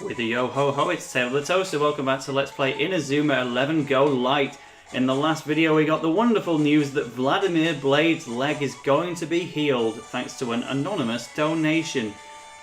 With a yo-ho-ho, it's TaleOfTheToaster. Welcome back to Let's Play Inazuma 11 Go Light. In the last video we got the wonderful news that Vladimir Blade's leg is going to be healed thanks to an anonymous donation.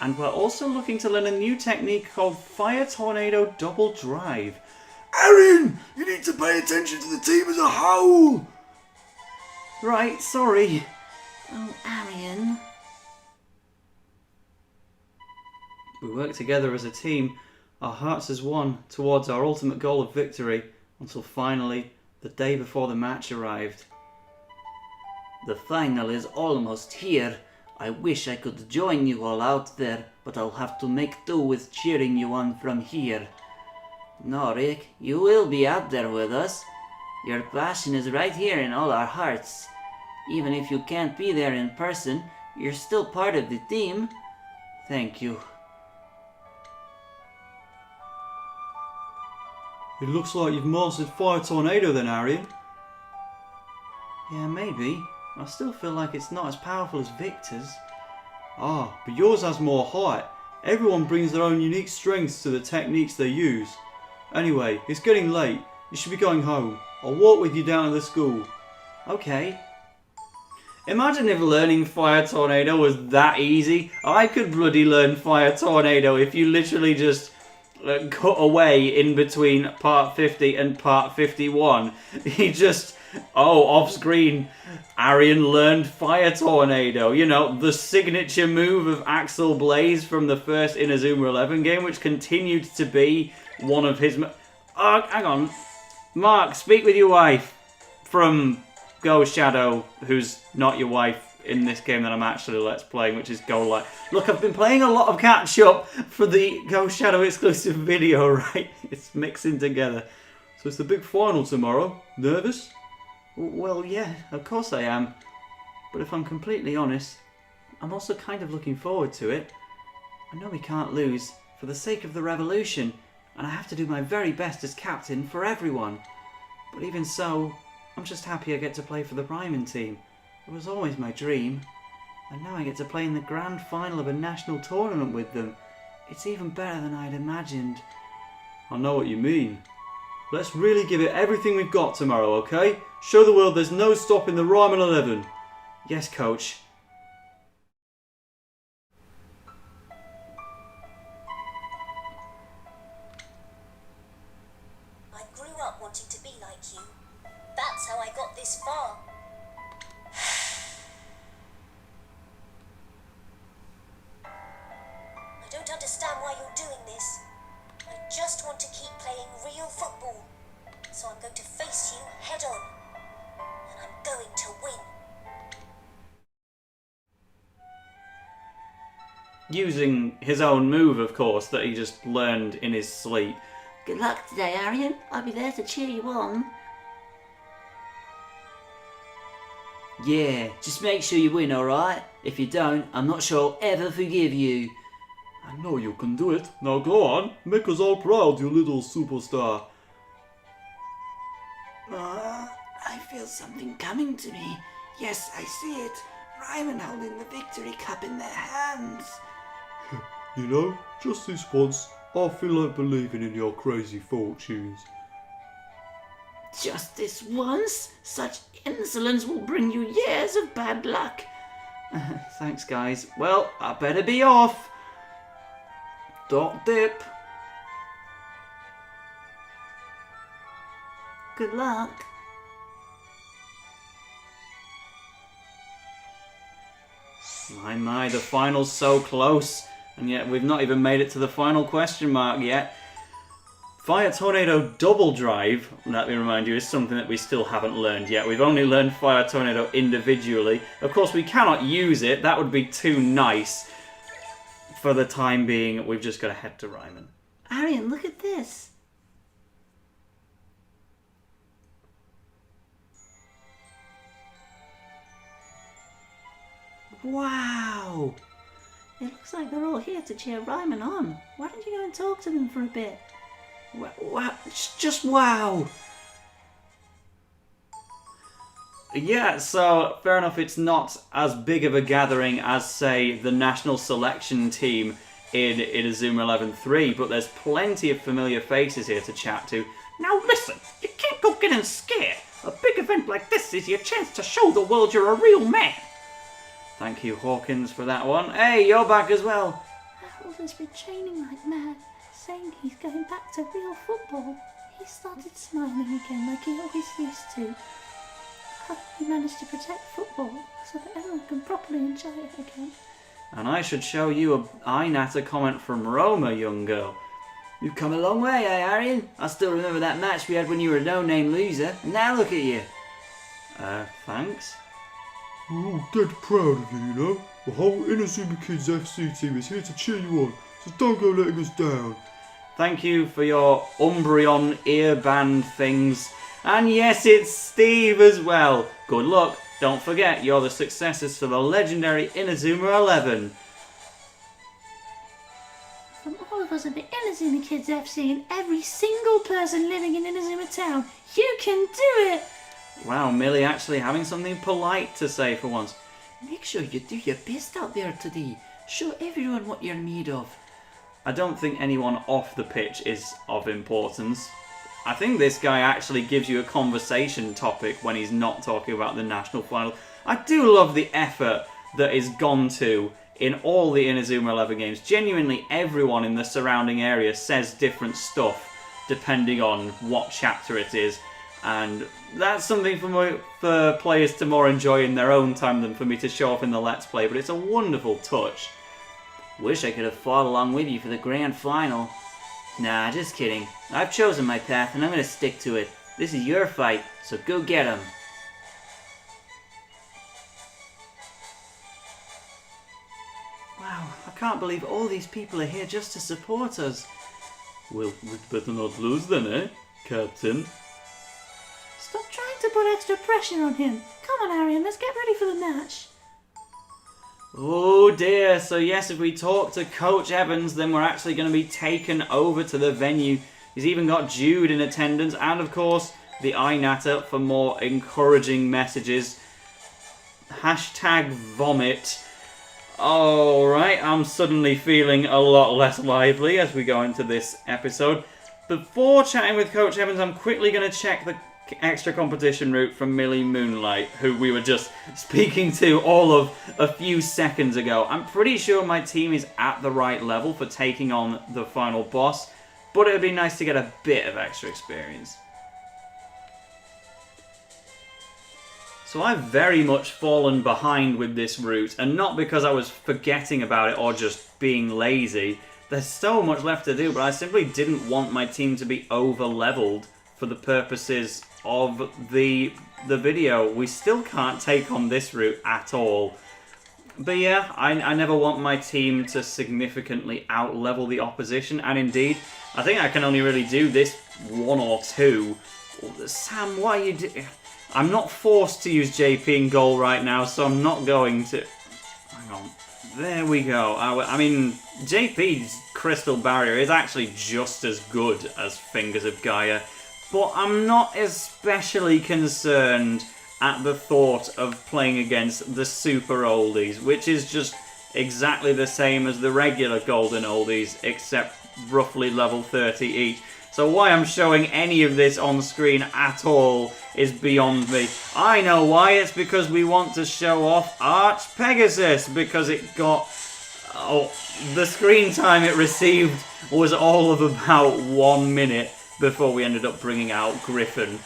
And we're also looking to learn a new technique called Fire Tornado Double Drive. Arion, you need to pay attention to the team as a whole! Right, sorry. Oh, Arion. We work together as a team, our hearts as one, towards our ultimate goal of victory, until finally, the day before the match arrived. The final is almost here. I wish I could join you all out there, but I'll have to make do with cheering you on from here. No, Rick, you will be out there with us. Your passion is right here in all our hearts. Even if you can't be there in person, you're still part of the team. Thank you. It looks like you've mastered Fire Tornado then, Arion. Yeah, maybe. I still feel like it's not as powerful as Victor's. Ah, but yours has more height. Everyone brings their own unique strengths to the techniques they use. Anyway, it's getting late. You should be going home. I'll walk with you down to the school. Okay. Imagine if learning Fire Tornado was that easy. I could bloody learn Fire Tornado if you literally just cut away in between part 50 and part 51. He just, off screen, Arion learned Fire Tornado. You know, the signature move of Axel Blaze from the first Inazuma 11 game, which continued to be one of his... Oh, hang on. Mark, speak with your wife from Go Shadow, who's not your wife in this game that I'm actually Let's Playing, which is Go Light. Look, I've been playing a lot of catch-up for the Go Shadow exclusive video, right? It's mixing together. So it's the big final tomorrow. Nervous? Well, yeah, of course I am. But if I'm completely honest, I'm also kind of looking forward to it. I know we can't lose, for the sake of the revolution, and I have to do my very best as captain for everyone. But even so, I'm just happy I get to play for the Raimon team. It was always my dream. And now I get to play in the grand final of a national tournament with them. It's even better than I'd imagined. I know what you mean. Let's really give it everything we've got tomorrow, okay? Show the world there's no stopping the Raimon 11. Yes, coach. I grew up wanting to be like you. That's how I got this far. I don't understand why you're doing this. I just want to keep playing real football. So I'm going to face you head on. And I'm going to win. Using his own move, of course, that he just learned in his sleep. Good luck today, Arion. I'll be there to cheer you on. Yeah, just make sure you win, alright? If you don't, I'm not sure I'll ever forgive you. I know you can do it. Now go on, make us all proud, you little superstar. I feel something coming to me. Yes, I see it. Raimon holding the victory cup in their hands. You know, just this once, I feel like believing in your crazy fortunes. Just this once? Such insolence will bring you years of bad luck. Thanks, guys. Well, I better be off. Don't dip. Good luck. My, the final's so close. And yet we've not even made it to the final question mark yet. Fire Tornado Double Drive, let me remind you, is something that we still haven't learned yet. We've only learned Fire Tornado individually. Of course, we cannot use it. That would be too nice. For the time being, we've just got to head to Raimon. Arion, look at this. Wow. It looks like they're all here to cheer Raimon on. Why don't you go and talk to them for a bit? Wow, just wow. Yeah, so fair enough, it's not as big of a gathering as, say, the national selection team in Inazuma 11-3, but there's plenty of familiar faces here to chat to. Now listen, you can't go getting scared. A big event like this is your chance to show the world you're a real man. Thank you, Hawkins, for that one. Hey, you're back as well. Harold has been training like mad, saying he's going back to real football. He started smiling again like he always used to. I hope he managed to protect football so that everyone can properly enjoy it again. And I should show you a iNatter comment from Roma, young girl. You've come a long way, eh, Arion? I still remember that match we had when you were a no-name loser, and now look at you. Thanks. We're all dead proud of you, you know. The whole Inazuma Kids FC team is here to cheer you on, so don't go letting us down. Thank you for your Umbreon earband things. And yes, it's Steve as well. Good luck. Don't forget, you're the successors to the legendary Inazuma 11. From all of us at the Inazuma Kids FC and every single person living in Inazuma Town, you can do it! Wow, Millie actually having something polite to say for once. Make sure you do your best out there today. Show everyone what you're made of. I don't think anyone off the pitch is of importance. I think this guy actually gives you a conversation topic when he's not talking about the national final. I do love the effort that is gone to in all the Inazuma 11 games. Genuinely, everyone in the surrounding area says different stuff depending on what chapter it is. And that's something for players to more enjoy in their own time than for me to show off in the Let's Play, but it's a wonderful touch. Wish I could have fought along with you for the grand final. Nah, just kidding. I've chosen my path and I'm going to stick to it. This is your fight, so go get 'em. Wow, I can't believe all these people are here just to support us. Well, we'd better not lose then, eh, Captain? Stop trying to put extra pressure on him. Come on, Arion, let's get ready for the match. Oh dear, so yes, if we talk to Coach Evans, then we're actually going to be taken over to the venue. He's even got Jude in attendance, and of course, the iNatter for more encouraging messages. Hashtag vomit. Alright, I'm suddenly feeling a lot less lively as we go into this episode. Before chatting with Coach Evans, I'm quickly going to check the extra competition route from Millie Moonlight, who we were just speaking to all of a few seconds ago. I'm pretty sure my team is at the right level for taking on the final boss, but it would be nice to get a bit of extra experience. So I've very much fallen behind with this route, and not because I was forgetting about it or just being lazy. There's so much left to do, but I simply didn't want my team to be over-leveled for the purposes of the video. We still can't take on this route at all. But yeah, I never want my team to significantly out-level the opposition, and indeed, I think I can only really do this one or two. Sam, why are you doing... I'm not forced to use JP in goal right now, so I'm not going to... Hang on. There we go. I mean, JP's Crystal Barrier is actually just as good as Fingers of Gaia, but I'm not especially concerned at the thought of playing against the Super Oldies, which is just exactly the same as the regular Golden Oldies, except roughly level 30 each. So why I'm showing any of this on screen at all is beyond me. I know why. It's because we want to show off Arch Pegasus, because it got... Oh, the screen time it received was all of about 1 minute before we ended up bringing out Griffin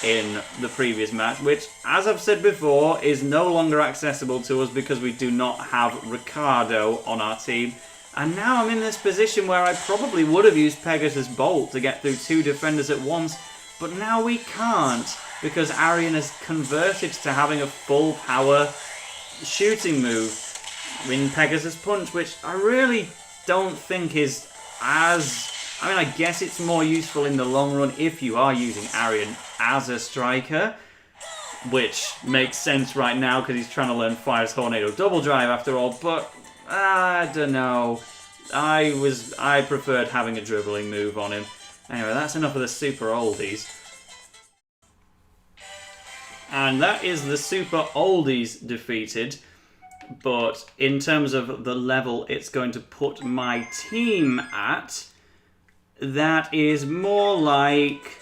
in the previous match, which, as I've said before, is no longer accessible to us because we do not have Ricardo on our team. And now I'm in this position where I probably would have used Pegasus Bolt to get through 2 defenders at once, but now we can't because Arion has converted to having a full power shooting move in Pegasus Punch, which I really don't think is as... I mean, I guess it's more useful in the long run if you are using Arion as a striker, which makes sense right now because he's trying to learn Fire's Tornado Double Drive after all, but I don't know. I preferred having a dribbling move on him. Anyway, that's enough of the Super Oldies. And that is the Super Oldies defeated. but in terms of the level it's going to put my team at, that is more like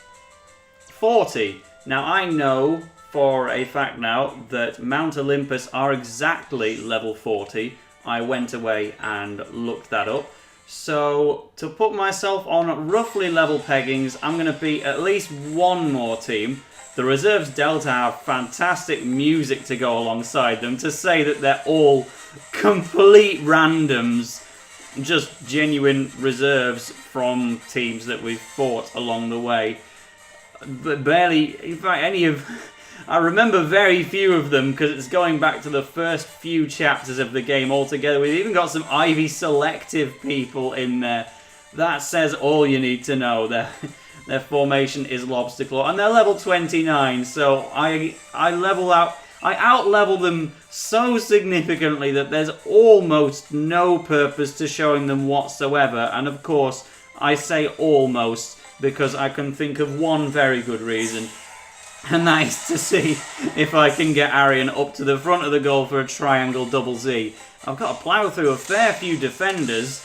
40. Now I know for a fact now that Mount Olympus are exactly level 40. I went away and looked that up. So to put myself on roughly level peggings, I'm going to beat at least one more team. The reserves Delta have fantastic music to go alongside them. To say that they're all complete randoms, just genuine reserves from teams that we've fought along the way. But barely, in fact, any of... I remember very few of them because it's going back to the first few chapters of the game altogether. We've even got some Ivy selective people in there. That says all you need to know. Their formation is Lobster Claw, and they're level 29. So I out-level them so significantly that there's almost no purpose to showing them whatsoever. And of course, I say almost because I can think of one very good reason. And that is to see if I can get Arion up to the front of the goal for a triangle double Z. I've got to plough through a fair few defenders,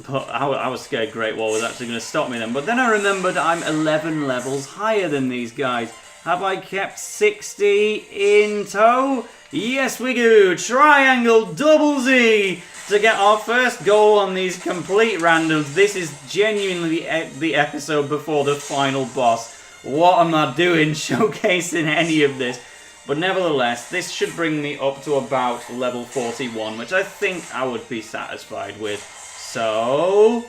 but I was scared Great Wall was actually going to stop me then. But then I remembered I'm 11 levels higher than these guys. Have I kept 60 in tow? Yes, we do. Triangle double Z to get our first goal on these complete randoms. This is genuinely the episode before the final boss. What am I doing showcasing any of this? But nevertheless, this should bring me up to about level 41, which I think I would be satisfied with. So...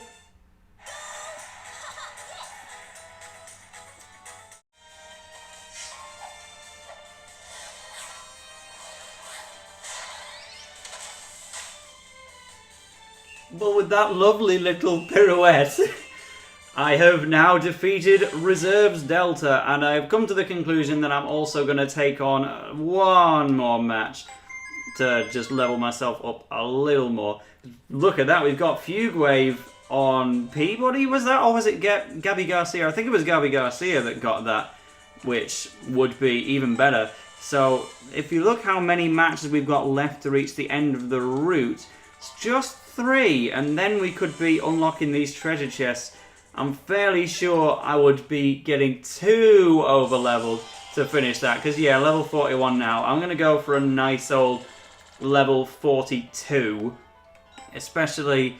But with that lovely little pirouette... I have now defeated Reserves Delta, and I've come to the conclusion that I'm also going to take on one more match to just level myself up a little more. Look at that, we've got Fugue Wave on Peabody, was that? Or was it Gabby Garcia? I think it was Gabby Garcia that got that, which would be even better. So, if you look how many matches we've got left to reach the end of the route, it's just 3, and then we could be unlocking these treasure chests. I'm fairly sure I would be getting too over-leveled to finish that. Because, yeah, level 41 now. I'm going to go for a nice old level 42. Especially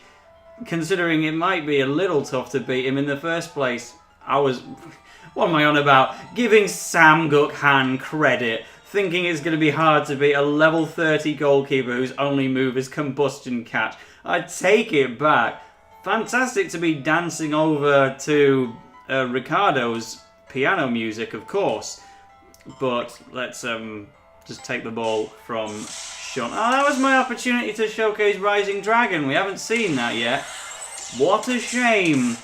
considering it might be a little tough to beat him. In the first place, I was... What am I on about? Giving Sam Gukhan credit. Thinking it's going to be hard to beat a level 30 goalkeeper whose only move is combustion catch. I take it back. Fantastic to be dancing over to Ricardo's piano music, of course. But let's just take the ball from Sean. Oh, that was my opportunity to showcase Rising Dragon. We haven't seen that yet. What a shame.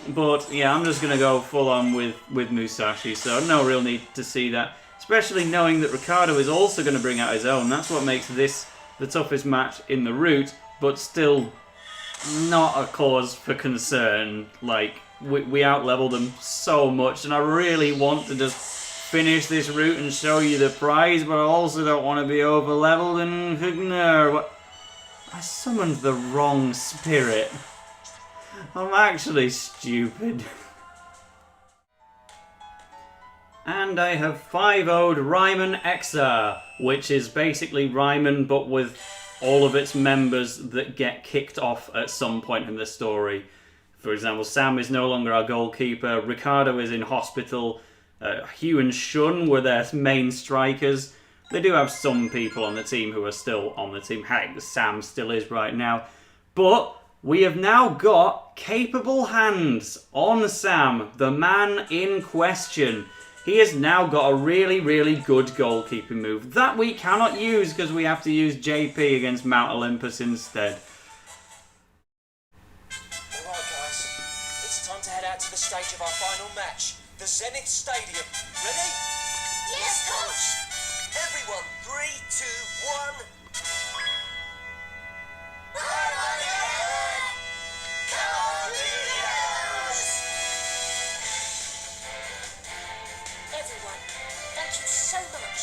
But yeah, I'm just going to go full on with Musashi, so no real need to see that. Especially knowing that Ricardo is also going to bring out his own. That's what makes this the toughest match in the route, but still... not a cause for concern. Like, we out-leveled them so much, and I really want to just finish this route and show you the prize, but I also don't want to be over-leveled and ignore. I summoned the wrong spirit. I'm actually stupid. And I have 5-0'd Raimon Exa, which is basically Raimon, but with all of its members that get kicked off at some point in the story. For example, Sam is no longer our goalkeeper, Ricardo is in hospital, Hugh and Shun were their main strikers. They do have some people on the team who are still on the team. Heck, Sam still is right now. But we have now got capable hands on Sam, the man in question. He has now got a really, really good goalkeeping move that we cannot use because we have to use JP against Mount Olympus instead. Alright guys, it's time to head out to the stage of our final match, the Zenith Stadium. Ready? Yes, coach! Everyone, 3, 2, 1... Everyone, thank you so much.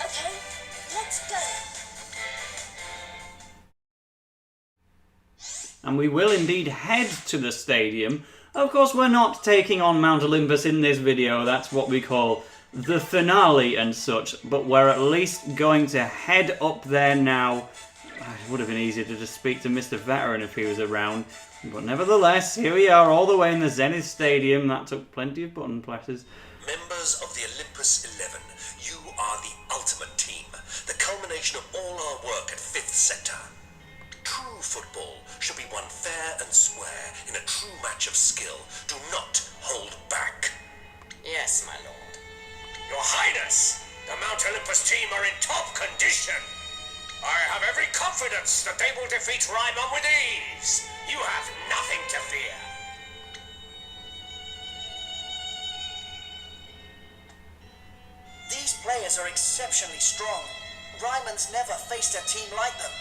Okay, let's go. and we will indeed head to the stadium. Of course, we're not taking on Mount Olympus in this video. That's what we call the finale and such, but we're at least going to head up there now. It would have been easier to just speak to Mr. Veteran if he was around, but nevertheless, here we are all the way in the Zenith Stadium. That took plenty of button presses. Members of the Olympus 11, you are the ultimate team, the culmination of all our work at 5th Sector. True football should be won fair and square in a true match of skill. Do not hold back. Yes, my lord. Your Highness, the Mount Olympus team are in top condition. I have every confidence that they will defeat Raimon with ease. You have nothing to fear. These players are exceptionally strong. Raimon's never faced a team like them.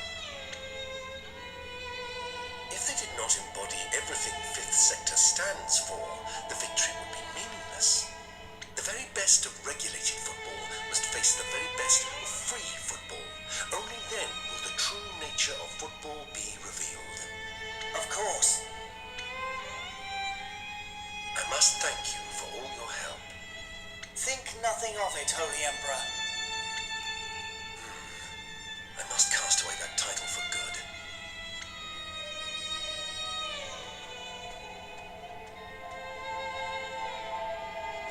If they did not embody everything 5th Sector stands for, the victory would be meaningless. The very best of regulated football must face the very best of free football. Only then will the true nature of football be revealed. Of course. I must thank you for all your help. Think nothing of it, Holy Emperor. I must cast away that title for good.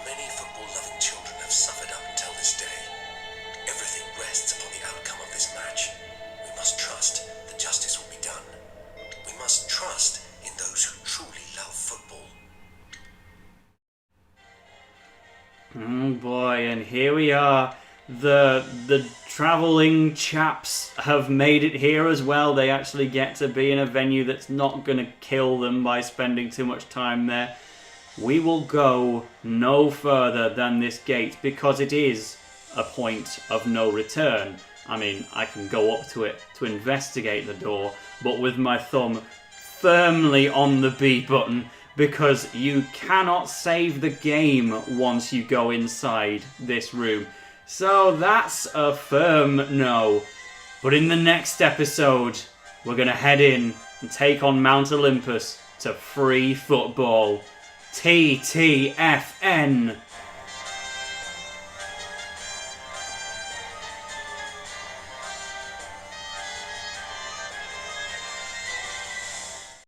Many football-loving children have suffered up until this day. Everything rests upon the outcome of this match. We must trust that justice will be done. We must trust in those who truly love football. Oh boy, and here we are. The travelling chaps have made it here as well. They actually get to be in a venue that's not going to kill them by spending too much time there. We will go no further than this gate because it is a point of no return. I mean, I can go up to it to investigate the door, but with my thumb firmly on the B button, because you cannot save the game once you go inside this room. So that's a firm no. But in the next episode, we're going to head in and take on Mount Olympus to free football. TTFN.